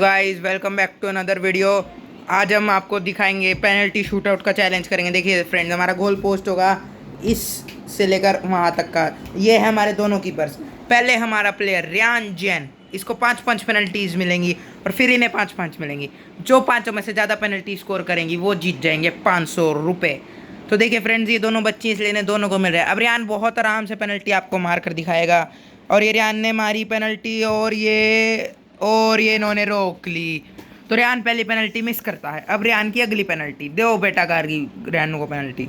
Guys welcome back to another video. आज हम आपको दिखाएंगे पेनल्टी शूट आउट का चैलेंज करेंगे। देखिए फ्रेंड्स, हमारा गोल पोस्ट होगा इस से लेकर वहाँ तक का। ये है हमारे दोनों कीपर्स। पहले हमारा प्लेयर रियान जैन, इसको 5-5 पेनल्टीज मिलेंगी और फिर इन्हें 5-5 मिलेंगी। जो पाँचों में से ज़्यादा पेनल्टी स्कोर करेंगी वो जीत जाएंगे 500 रुपये। तो देखिए फ्रेंड्स, ये दोनों बच्चे इसलिए इन्हें दोनों को मिल रहा है। अब रियान बहुत आराम से पेनल्टी आपको मार कर दिखाएगा और ये रियान ने मारी पेनल्टी और ये इन्होंने रोक ली। तो रियान पहली पेनल्टी मिस करता है। अब रियान की अगली पेनल्टी दो बेटा गार्गी रियान को पेनल्टी।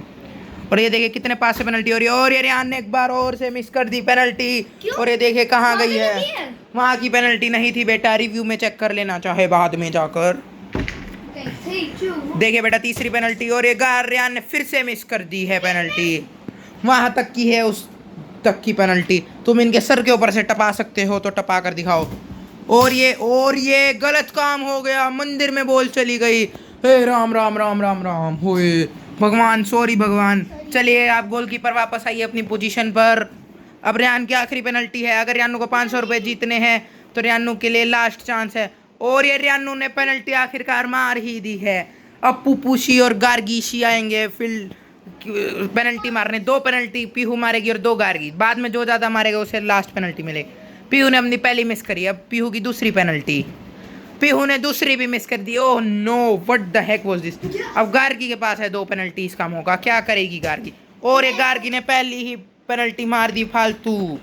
और ये देखिए कितने पास से पेनल्टी हो रही है और ये रियान ने एक बार और से मिस कर दी पेनल्टी। और ये देखिए कहाँ गई है, वहाँ की पेनल्टी नहीं थी बेटा, रिव्यू में चेक कर लेना चाहे बाद में जाकर। देखिए बेटा तीसरी पेनल्टी और ये रियान ने फिर से मिस कर दी है पेनल्टी। वहाँ तक की है, उस तक की पेनल्टी। तुम इनके सर के ऊपर से टपा सकते हो तो टपा कर दिखाओ। और ये गलत काम हो गया, मंदिर में बॉल चली गई। हे राम राम राम राम राम होए भगवान, सॉरी भगवान। चलिए आप गोलकीपर वापस आइए अपनी पोजीशन पर। अब रियान की आखिरी पेनल्टी है। अगर रियानू को 500 रुपये जीतने हैं तो रियानू के लिए लास्ट चांस है। और ये रियानू ने पेनल्टी आखिरकार मार ही दी है। अब पुपूशी और गार्गीशी आएंगे फील्ड पेनल्टी मारने। 2 पेनल्टी पीहू मारेगी और 2 गार्गी। बाद में जो ज़्यादा मारेगा उसे लास्ट पेनल्टी मिलेगी। पीहू ने अपनी पहली मिस करी, अब पीहू की दूसरी पेनल्टी। पीहू ने दूसरी भी मिस कर दी। Oh no, what the heck was this. अब गार्गी के पास है 2 पेनल्टीज का मौका, क्या करेगी गार्गी। और एक गार्गी ने पहली ही पेनल्टी मार दी फालतू।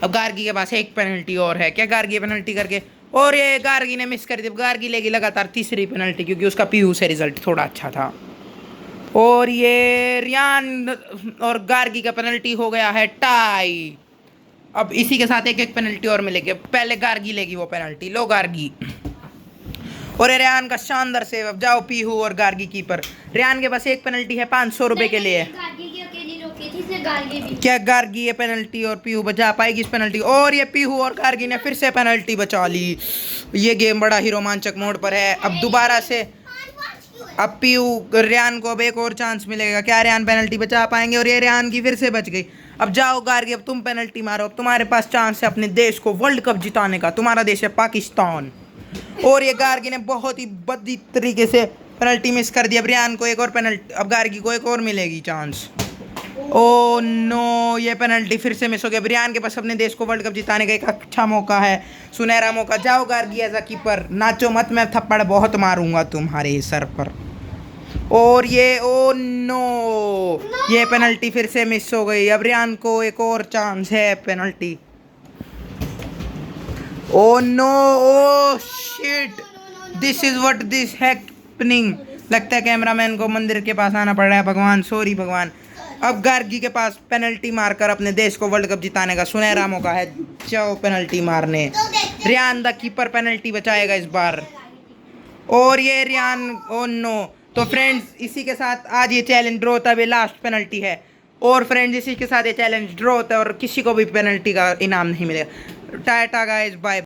अब गार्गी के पास 1 पेनल्टी और है, क्या गार्गी पेनल्टी करके। और ये गार्गी ने मिस कर दी। गार्गी लेगी लगातार तीसरी पेनल्टी क्योंकि उसका पीहू से रिजल्ट थोड़ा अच्छा था। और ये रियान और गार्गी का पेनल्टी हो गया है टाई। अब इसी के साथ 1-1 पेनल्टी और मिलेगी। पहले गार्गी लेगी वो पेनल्टी, लो गार्गी। और रियान का शानदार सेव। अब जाओ पीहू और गार्गी कीपर। रियान के पास 1 पेनल्टी है 500 रुपये के लिए। क्या गार्गी ये पेनल्टी और पीहू बचा पाएगी इस पेनल्टी। और ये पीहू और गार्गी ने फिर से पेनल्टी बचा ली। ये गेम बड़ा ही रोमांचक मोड पर है। अब दोबारा से अब पीहू रियान को अब एक और चांस मिलेगा। क्या रियान पेनल्टी बचा पाएंगे। और ये रियान की फिर से बच गई। अब जाओ गार्गी, अब तुम पेनल्टी मारो। अब तुम्हारे पास चांस है अपने देश को वर्ल्ड कप जिताने का। तुम्हारा देश है पाकिस्तान। और ये गार्गी ने बहुत ही बदी तरीके से पेनल्टी मिस कर दी। अब रियान को एक और पेनल्टी, अब गार्गी को एक और मिलेगी चांस। ओ नो, ये पेनल्टी फिर से मिस हो गई। अब रियान के पास अपने देश को वर्ल्ड कप जिताने का एक अच्छा मौका है, सुनहरा मौका। जाओ गार्गी एज अ कीपर, नाचो मत, मैं थप्पड़ बहुत मारूंगा तुम्हारे सर पर। और ये ओ नो, ये पेनल्टी फिर से मिस हो गई। अब रियान को एक और चांस है penalty. Oh no, oh shit, this is what this happening. लगता है कैमरामैन को मंदिर के पास आना पड़ रहा है। भगवान, सॉरी भगवान। अब गार्गी के पास पेनल्टी मारकर अपने देश को वर्ल्ड कप जिताने का सुनहरा मौका है। जाओ पेनल्टी मारने। रियान द कीपर पेनल्टी बचाएगा इस बार। और ये रियान, ओ नो। तो फ्रेंड्स इसी के साथ आज ये चैलेंज ड्रॉ होता है, लास्ट पेनल्टी है। और फ्रेंड्स इसी के साथ ये चैलेंज ड्रॉ होता है और किसी को भी पेनल्टी का इनाम नहीं मिलेगा। Tata guys, bye.